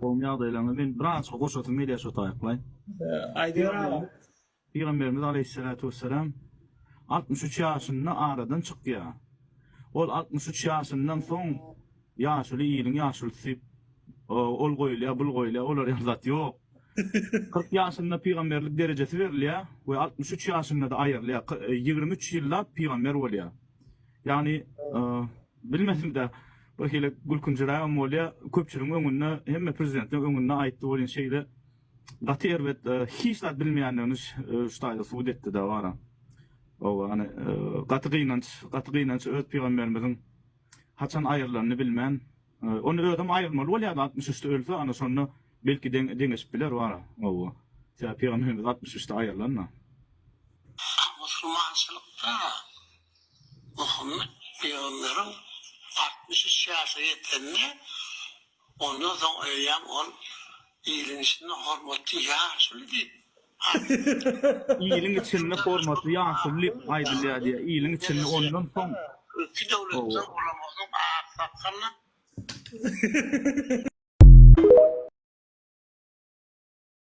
Oğlum ýagdaýlaryny ben biraz goşatyp media şotaýaklay. Aýdyr. Peygamberimiz Aleyhissalatu vesselam 63 ýaşynda aradan çykýar. Ol 63 ýaşyndan soň ýaşuly ýylyň ýaşulsy ol goýulýar, bul goýulýar, olar ýazat ýok. 40 ýaşynda peygamberlik derejesi berilýär we 63 ýaşynda da aýrylýar. 23 ýylla peygamber bolýar. Yani bilmedim de bir hile gülkünçüräm bolýar, köpçüliň öňünde hemme prezidentiň öňünde aýtdy bolan şeýle gaty erbet hiç de bilmeýänlerini şutaýda suwd etdi de bara. O hani gaty gynanç öz peygamberimiziň haçan aýrylanyny bilmän. Onu ödüm aýrylmaly bolýar 63'te ölse ana şonu belki deňeşip biler bara. O peygamberimiz 63'te aýrylanyna. Müslümançılıkta Muhammed Peygamber'in 63 yaşa yetenine ondan sonra eyyam on iyiliğinin hormatı yaşlı deyip. İyiliğin içinde hormatı yaşlı aydılıyor diye. İyiliğin içinde ondan son. Ülke devletten olamazın ağır sakkalına